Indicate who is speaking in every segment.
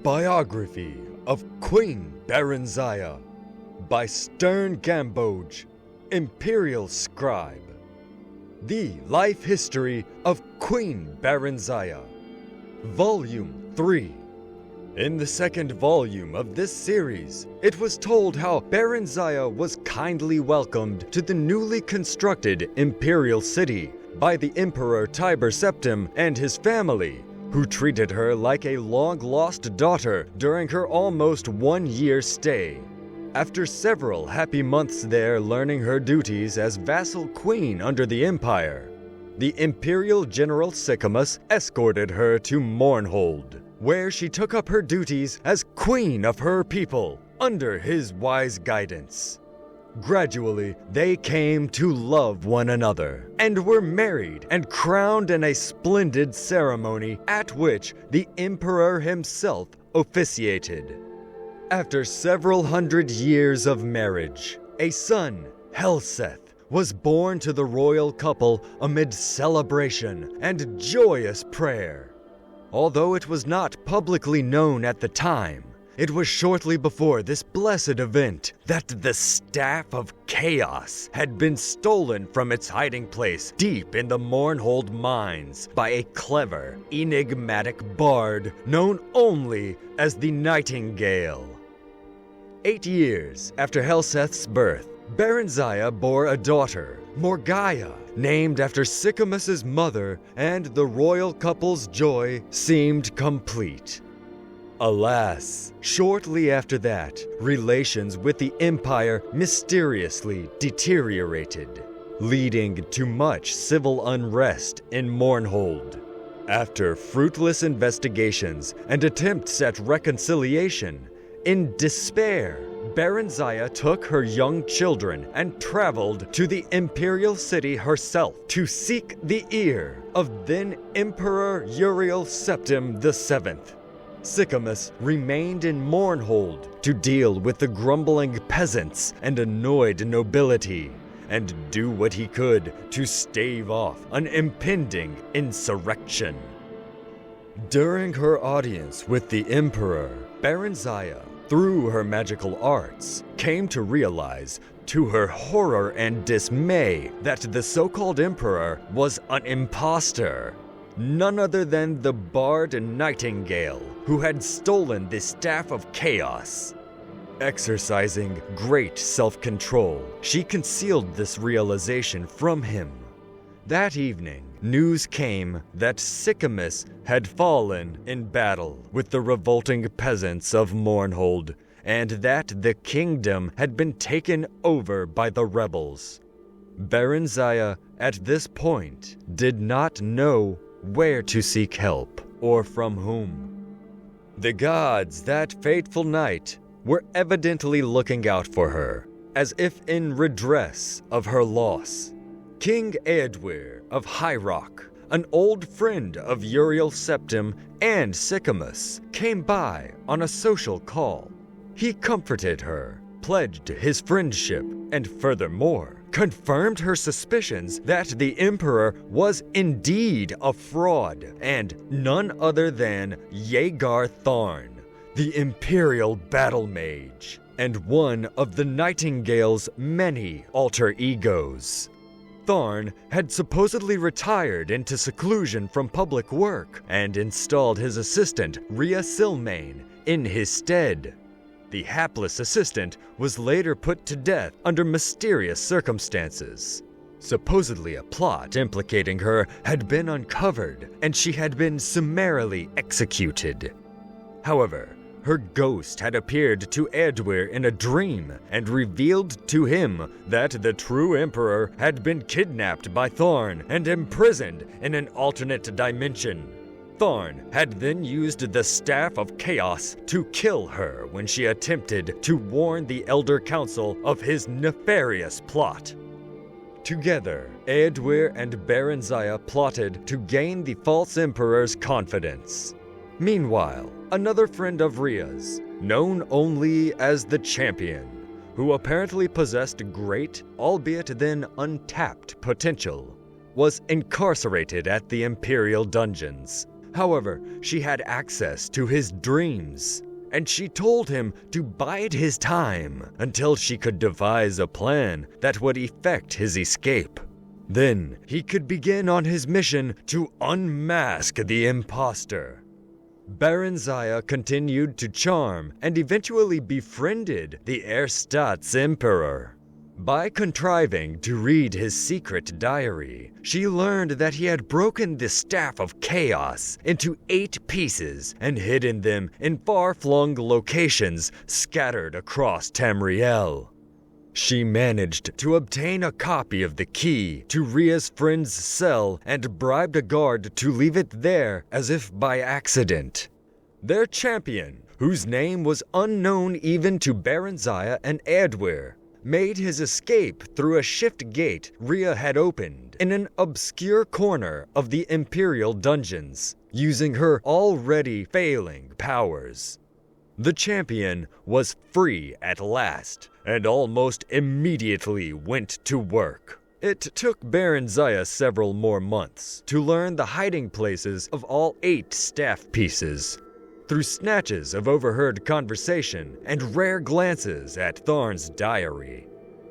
Speaker 1: Biography of Queen Barenziah by Stern Gamboj, Imperial Scribe. The Life History of Queen Barenziah, Volume 3. In the second volume of this series, it was told how Barenziah was kindly welcomed to the newly constructed imperial city by the Emperor Tiber Septim and his family, who treated her like a long-lost daughter during her almost one-year stay. After several happy months there learning her duties as vassal queen under the empire, the imperial general Sycamus escorted her to Mournhold, where she took up her duties as queen of her people under his wise guidance. Gradually, they came to love one another and were married and crowned in a splendid ceremony at which the emperor himself officiated. After several hundred years of marriage, a son, Helseth, was born to the royal couple amid celebration and joyous prayer. Although it was not publicly known at the time, it was shortly before this blessed event that the Staff of Chaos had been stolen from its hiding place deep in the Mournhold mines by a clever, enigmatic bard known only as the Nightingale. 8 years after Helseth's birth, Barenziah bore a daughter, Morgaya, named after Sycamus's mother, and the royal couple's joy seemed complete. Alas, shortly after that, relations with the empire mysteriously deteriorated, leading to much civil unrest in Mournhold. After fruitless investigations and attempts at reconciliation, in despair, Barenziah took her young children and traveled to the imperial city herself to seek the ear of then Emperor Uriel Septim VII. Sycamus remained in Mournhold to deal with the grumbling peasants and annoyed nobility, and do what he could to stave off an impending insurrection. During her audience with the emperor, Barenziah, through her magical arts, came to realize, to her horror and dismay, that the so-called emperor was an imposter. None other than the bard Nightingale, who had stolen the Staff of Chaos. Exercising great self-control, she concealed this realization from him. That evening, news came that Sycamus had fallen in battle with the revolting peasants of Mournhold, and that the kingdom had been taken over by the rebels. Barenziah, at this point, did not know where to seek help or from whom. The gods that fateful night were evidently looking out for her, as if in redress of her loss. King Eadwir of High Rock, an old friend of Uriel Septim and Sycamus, came by on a social call. He comforted her, pledged his friendship, and furthermore, confirmed her suspicions that the emperor was indeed a fraud and none other than Yegar Tharn, the imperial battle mage, and one of the Nightingale's many alter egos. Tharn had supposedly retired into seclusion from public work and installed his assistant, Rhea Silmain, in his stead. The hapless assistant was later put to death under mysterious circumstances. Supposedly a plot implicating her had been uncovered, and she had been summarily executed. However, her ghost had appeared to Eadwir in a dream and revealed to him that the true emperor had been kidnapped by Tharn and imprisoned in an alternate dimension. Tharn had then used the Staff of Chaos to kill her when she attempted to warn the Elder Council of his nefarious plot. Together, Eadwir and Barenziah plotted to gain the false emperor's confidence. Meanwhile, another friend of Rhea's, known only as the Champion, who apparently possessed great, albeit then untapped potential, was incarcerated at the Imperial dungeons, However, she had access to his dreams, and she told him to bide his time until she could devise a plan that would effect his escape. Then he could begin on his mission to unmask the imposter. Barenziah continued to charm and eventually befriended the Erstadt's emperor. By contriving to read his secret diary, she learned that he had broken the Staff of Chaos into 8 pieces and hidden them in far-flung locations scattered across Tamriel. She managed to obtain a copy of the key to Rhea's friend's cell and bribed a guard to leave it there as if by accident. Their champion, whose name was unknown even to Barenziah and Edwir, made his escape through a shift gate Rhea had opened in an obscure corner of the Imperial dungeons, using her already failing powers. The champion was free at last, and almost immediately went to work. It took Barenziah several more months to learn the hiding places of all 8 staff pieces. Through snatches of overheard conversation and rare glances at Tharn's diary.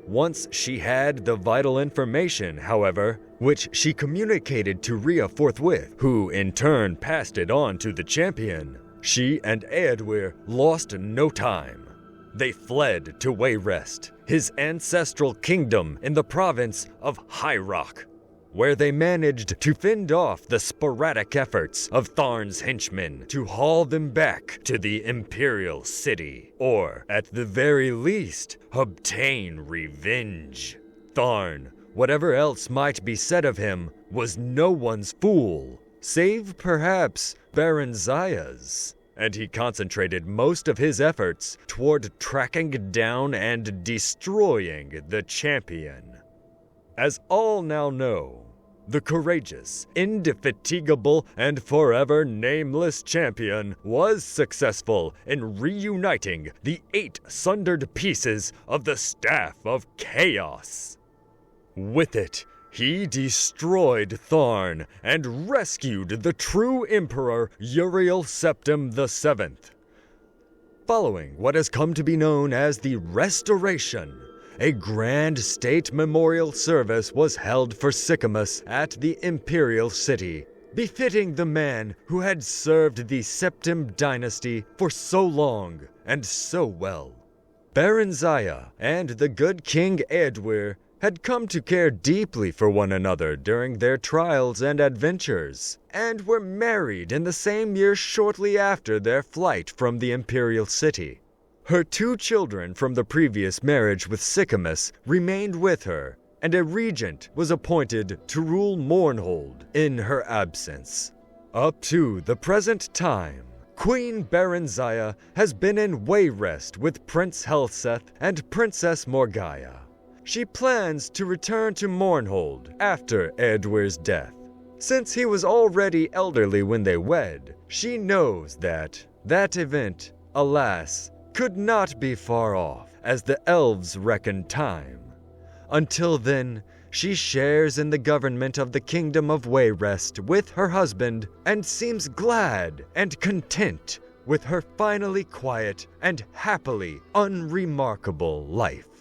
Speaker 1: Once she had the vital information, however, which she communicated to Rhea forthwith, who in turn passed it on to the champion, she and Edwir lost no time. They fled to Wayrest, his ancestral kingdom in the province of High Rock, where they managed to fend off the sporadic efforts of Tharn's henchmen to haul them back to the Imperial City, or, at the very least, obtain revenge. Tharn, whatever else might be said of him, was no one's fool, save perhaps Barenziah's, and he concentrated most of his efforts toward tracking down and destroying the champion. As all now know, the courageous, indefatigable, and forever nameless champion was successful in reuniting the 8 sundered pieces of the Staff of Chaos. With it, he destroyed Tharn and rescued the true Emperor Uriel Septim VII. Following what has come to be known as the Restoration, a grand state memorial service was held for Sycamus at the Imperial City, befitting the man who had served the Septim dynasty for so long and so well. Barenziah and the good King Edwir had come to care deeply for one another during their trials and adventures, and were married in the same year shortly after their flight from the Imperial City. Her 2 children from the previous marriage with Sycamus remained with her, and a regent was appointed to rule Mournhold in her absence. Up to the present time, Queen Barenziah has been in Wayrest with Prince Helseth and Princess Morgaya. She plans to return to Mournhold after Edwir's death. Since he was already elderly when they wed, she knows that event, alas, could not be far off, as the elves reckon time. Until then, she shares in the government of the Kingdom of Wayrest with her husband, and seems glad and content with her finally quiet and happily unremarkable life.